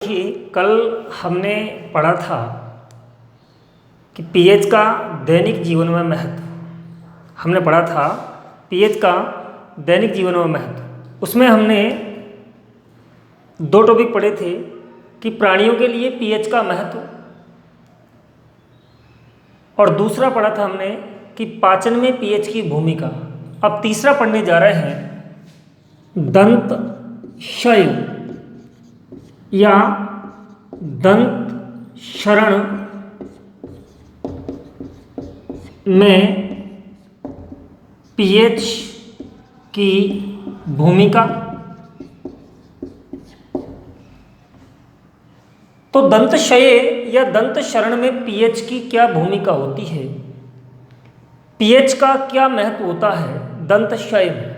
देखिए, कल हमने पढ़ा था कि पीएच का दैनिक जीवन में महत्व। हमने पढ़ा था पीएच का दैनिक जीवन में महत्व। उसमें हमने दो टॉपिक पढ़े थे कि प्राणियों के लिए पीएच का महत्व, और दूसरा पढ़ा था हमने कि पाचन में पीएच की भूमिका। अब तीसरा पढ़ने जा रहे हैं दंत क्षय या दंत क्षरण में पीएच की भूमिका। तो दंत क्षय या दंत क्षरण में पीएच की क्या भूमिका होती है, पीएच का क्या महत्व होता है दंत क्षय में।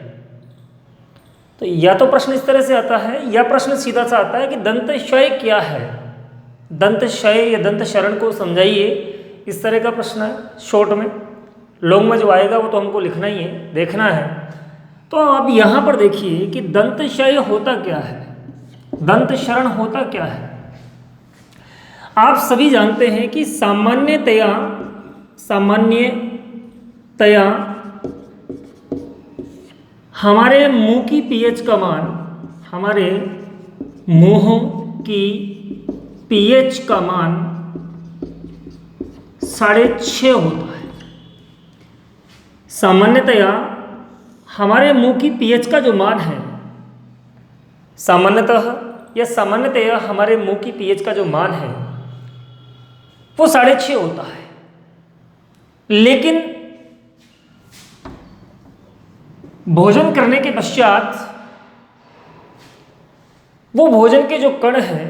तो या तो प्रश्न इस तरह से आता है या प्रश्न सीधा सा आता है कि दंत क्षय क्या है, दंत क्षय या दंत क्षरण को समझाइए। इस तरह का प्रश्न है शॉर्ट में। लॉन्ग में जो आएगा वो तो हमको लिखना ही है, देखना है। तो अब यहाँ पर देखिए कि दंत क्षय होता क्या है, दंत क्षरण होता क्या है। आप सभी जानते हैं कि सामान्यतया हमारे मुंह की पीएच का मान, हमारे मुंह की पीएच का मान 6.5 होता है। सामान्यतया हमारे मुंह की पीएच का जो मान है, सामान्यतया हमारे मुंह की पीएच का जो मान है वो 6.5 होता है। लेकिन भोजन करने के पश्चात वो भोजन के जो कण हैं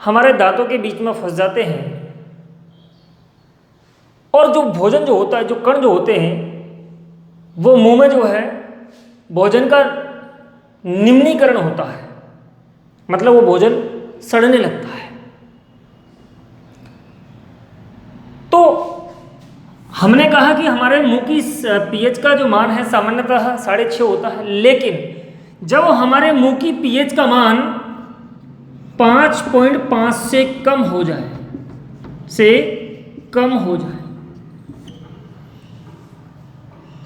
हमारे दांतों के बीच में फंस जाते हैं, और जो भोजन जो होता है, जो कण जो होते हैं, वो मुंह में जो है भोजन का निम्नीकरण होता है, मतलब वो भोजन सड़ने लगता है। तो हमने कहा कि हमारे मुंह की पीएच का जो मान है सामान्यतः 6.5 होता है, लेकिन जब हमारे मुंह की पीएच का मान 5.5 से कम हो जाए,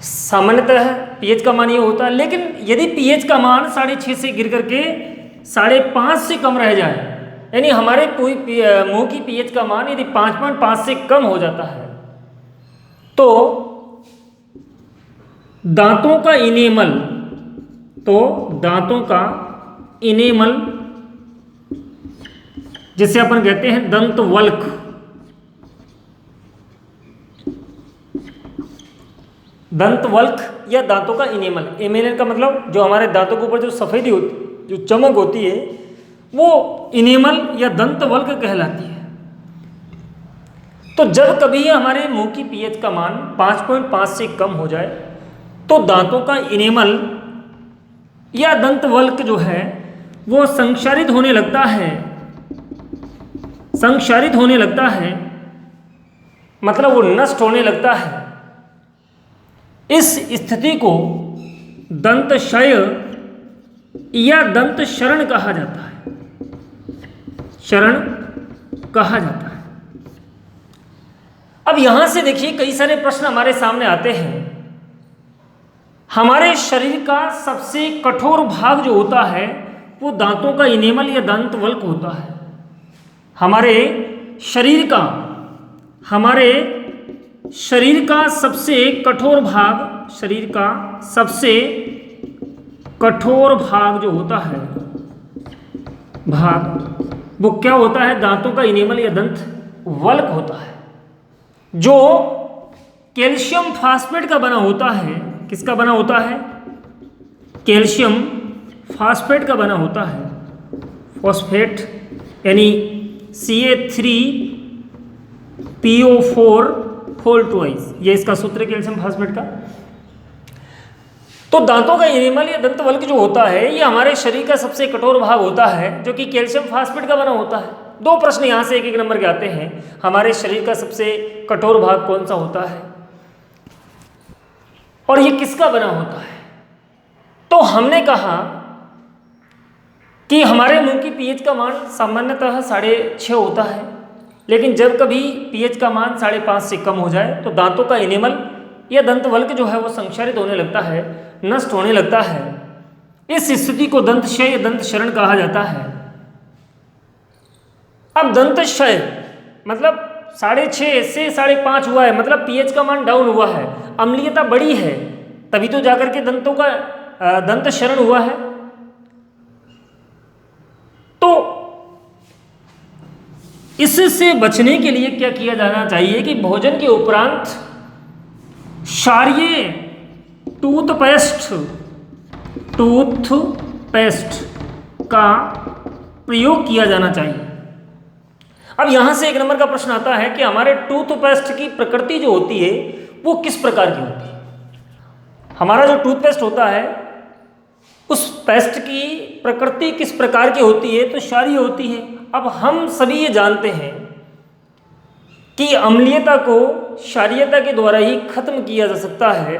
सामान्यतः पीएच का मान ये होता है, लेकिन यदि पीएच का मान 6.5 से गिर करके 5.5 से कम रह जाए, यानी हमारे मुंह की पीएच का मान यदि 5.5 से कम हो जाता है, तो दांतों का इनेमल, जिसे अपन कहते हैं दंतवल्क, या दांतों का इनेमल का मतलब जो हमारे दांतों के ऊपर जो सफेदी होती, जो चमक होती है, वो इनेमल या दंतवल्क कहलाती है। तो जब कभी हमारे मुंह की पीएच का मान 5.5 से कम हो जाए तो दांतों का इनेमल या दंतवल्क जो है वो संक्षारित होने लगता है, मतलब वो नष्ट होने लगता है। इस स्थिति को दंत क्षय या दंत क्षरण कहा जाता है। अब यहां से देखिए कई सारे प्रश्न हमारे सामने आते हैं। हमारे शरीर का सबसे कठोर भाग जो होता है वो दांतों का इनेमल या दंतवल्क होता है। हमारे शरीर का सबसे कठोर भाग जो होता है, वो क्या होता है, दांतों का इनेमल या दंतवल्क होता है, जो कैल्शियम फास्फेट का बना होता है। किसका बना होता है? कैल्शियम फास्फेट का बना होता है। फॉस्फेट यानी CA3PO4, ये इसका सूत्र है कैल्शियम फास्फेट का। तो दांतों का इनेमल या दंतवल्क जो होता है ये हमारे शरीर का सबसे कठोर भाग होता है, जो कि कैल्शियम फास्फेट का बना होता है। दो प्रश्न यहां से एक नंबर के आते हैं। हमारे शरीर का सबसे कठोर भाग कौन सा होता है और ये किसका बना होता है? तो हमने कहा कि हमारे मुंह की पीएच का मान सामान्यतः 6.5 होता है, लेकिन जब कभी पीएच का मान 5.5 से कम हो जाए तो दांतों का एनिमल या दंतवल्क जो है वो संक्षारित होने लगता है, नष्ट होने लगता है। इस स्थिति को दंतक्षय या दंत क्षरण कहा जाता है। अब दंतक्षय मतलब 6.5 से 5.5 हुआ है, मतलब पीएच का मान डाउन हुआ है, अम्लीयता बढ़ी है, तभी तो जाकर के दंतों का दंत क्षरण हुआ है। तो इससे बचने के लिए क्या किया जाना चाहिए कि भोजन के उपरांत क्षारीय टूथपेस्ट का प्रयोग किया जाना चाहिए। अब यहां से 1 नंबर का प्रश्न आता है कि हमारे टूथपेस्ट की प्रकृति जो होती है वो किस प्रकार की होती है। हमारा जो टूथपेस्ट होता है उस पेस्ट की प्रकृति किस प्रकार की होती है, तो क्षारीय होती है। अब हम सभी ये जानते हैं कि अम्लीयता को क्षारीयता के द्वारा ही खत्म किया जा सकता है,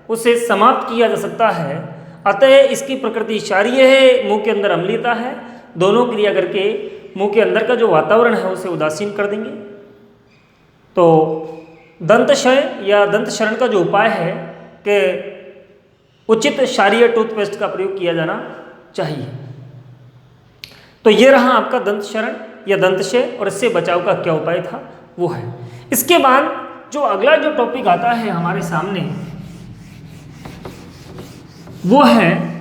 उसे समाप्त किया जा सकता है। अतः इसकी प्रकृति क्षारीय है, मुंह के अंदर अम्लीयता है, दोनों क्रिया करके मुंह के अंदर का जो वातावरण है उसे उदासीन कर देंगे। तो दंतक्षय या दंत क्षरण का जो उपाय है कि उचित क्षारीय टूथपेस्ट का प्रयोग किया जाना चाहिए। तो ये रहा आपका दंत क्षरण या दंतक्षय, और इससे बचाव का क्या उपाय था वो है। इसके बाद जो अगला जो टॉपिक आता है हमारे सामने वो है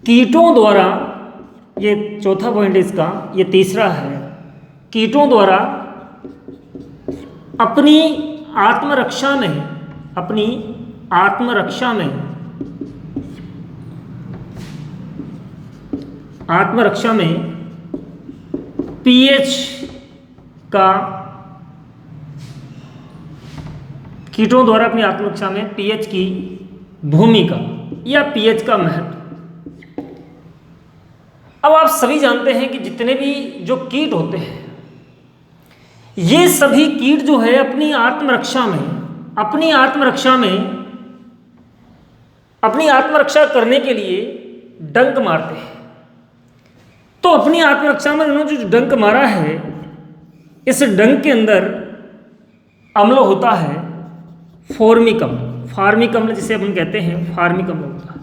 कीटों द्वारा, ये चौथा पॉइंट इसका, ये तीसरा है, कीटों द्वारा अपनी आत्मरक्षा में पीएच का, कीटों द्वारा अपनी आत्मरक्षा में पीएच की भूमिका या पीएच का महत्व। अब आप सभी जानते हैं कि जितने भी जो कीट होते हैं, ये सभी कीट जो है अपनी आत्मरक्षा करने के लिए डंक मारते हैं। तो अपनी आत्मरक्षा में उन्होंने जो डंक मारा है, इस डंक के अंदर अम्ल होता है फार्मिक अम्ल जिसे अपन कहते हैं, फार्मिक अम्ल होता है।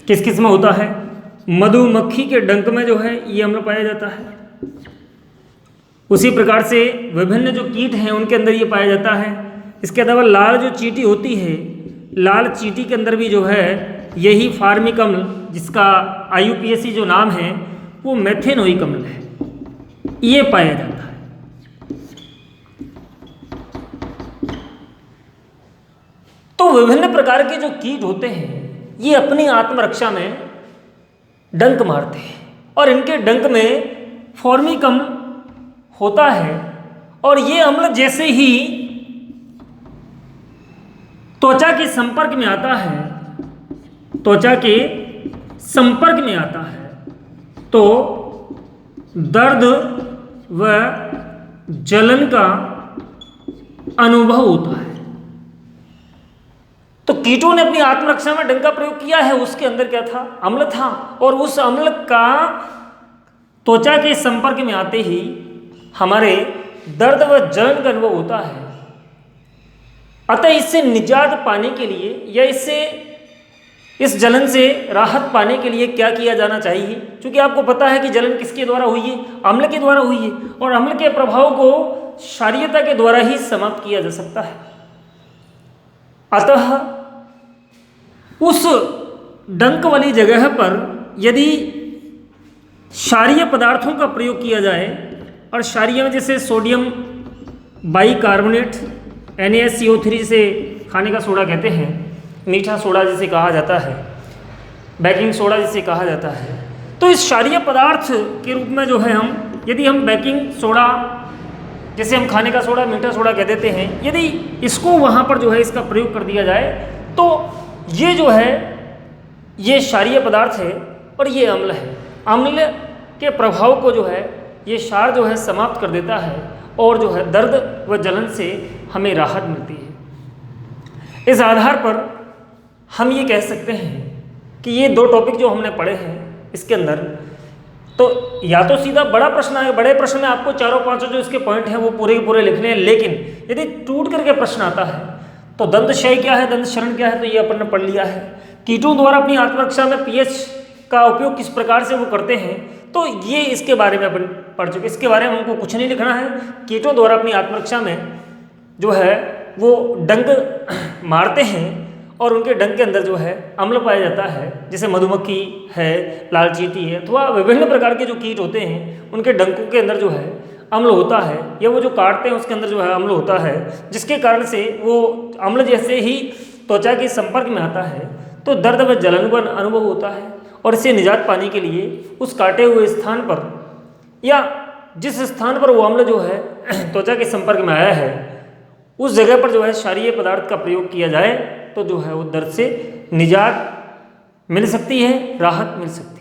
किस किस में होता है? मधुमक्खी के डंक में जो है ये अम्ल पाया जाता है। उसी प्रकार से विभिन्न जो कीट हैं उनके अंदर ये पाया जाता है। इसके अलावा लाल जो चींटी होती है, लाल चींटी के अंदर भी जो है यही फार्मिक अम्ल, जिसका IUPAC जो नाम है वो मेथेनोइक अम्ल है, ये पाया जाता है। तो विभिन्न प्रकार के जो कीट होते हैं ये अपनी आत्मरक्षा में डंक मारते हैं, और इनके डंक में फार्मिक अम्ल होता है, और ये अम्ल जैसे ही त्वचा के संपर्क में आता है, तो दर्द व जलन का अनुभव होता है। तो कीटों ने अपनी आत्मरक्षा में डंक का प्रयोग किया है, उसके अंदर क्या था? अम्ल था, और उस अम्ल का त्वचा के संपर्क में आते ही हमारे दर्द व जलन का अनुभव होता है। अतः इससे निजात पाने के लिए या इस जलन से राहत पाने के लिए क्या किया जाना चाहिए? क्योंकि आपको पता है कि जलन किसके द्वारा हुई है? अम्ल के द्वारा हुई है, और अम्ल के प्रभाव को क्षारीयता के द्वारा ही समाप्त किया जा सकता है। अतः उस डंक वाली जगह पर यदि क्षारीय पदार्थों का प्रयोग किया जाए, और क्षारीय में जैसे सोडियम बाइकार्बोनेट NaCO3 जिसे खाने का सोडा कहते हैं, मीठा सोडा जिसे कहा जाता है, बेकिंग सोडा जिसे कहा जाता है, तो इस क्षारीय पदार्थ के रूप में जो है यदि हम बेकिंग सोडा जैसे हम खाने का सोडा, मीठा सोडा कह देते हैं, यदि इसको वहाँ पर जो है इसका प्रयोग कर दिया जाए तो ये जो है ये क्षारीय पदार्थ है और ये अम्ल है। अम्ल के प्रभाव को जो है ये क्षार जो है समाप्त कर देता है, और जो है दर्द व जलन से हमें राहत मिलती है। इस आधार पर हम ये कह सकते हैं कि ये दो टॉपिक जो हमने पढ़े हैं इसके अंदर, तो या तो सीधा बड़ा प्रश्न है, बड़े प्रश्न में आपको चारों पांचों जो इसके पॉइंट हैं वो पूरे के पूरे लिखने हैं, लेकिन यदि टूट करके प्रश्न आता है तो दंत क्षय क्या है, दंत क्षरण क्या है, तो ये अपन ने पढ़ लिया है। कीटों द्वारा अपनी आत्मरक्षा में पीएच का उपयोग किस प्रकार से वो करते हैं, तो ये इसके बारे में अपन पढ़ चुके। इसके बारे में हमको कुछ नहीं लिखना है। कीटों द्वारा अपनी आत्मरक्षा में जो है वो डंक मारते हैं और उनके डंक के अंदर जो है अम्ल पाया जाता है, जैसे मधुमक्खी है, लाल चींटी है, अथवा विभिन्न प्रकार के जो कीट होते हैं उनके डंकों के अंदर जो है अम्ल होता है, या वो जो काटते हैं उसके अंदर जो है अम्ल होता है, जिसके कारण से वो अम्ल जैसे ही त्वचा के संपर्क में आता है तो दर्द व जलन का अनुभव होता है, और इससे निजात पाने के लिए उस काटे हुए स्थान पर या जिस स्थान पर वो अम्ल जो है त्वचा के संपर्क में आया है उस जगह पर जो है क्षारीय पदार्थ का प्रयोग किया जाए तो जो है वो दर्द से निजात मिल सकती है, राहत मिल सकती है।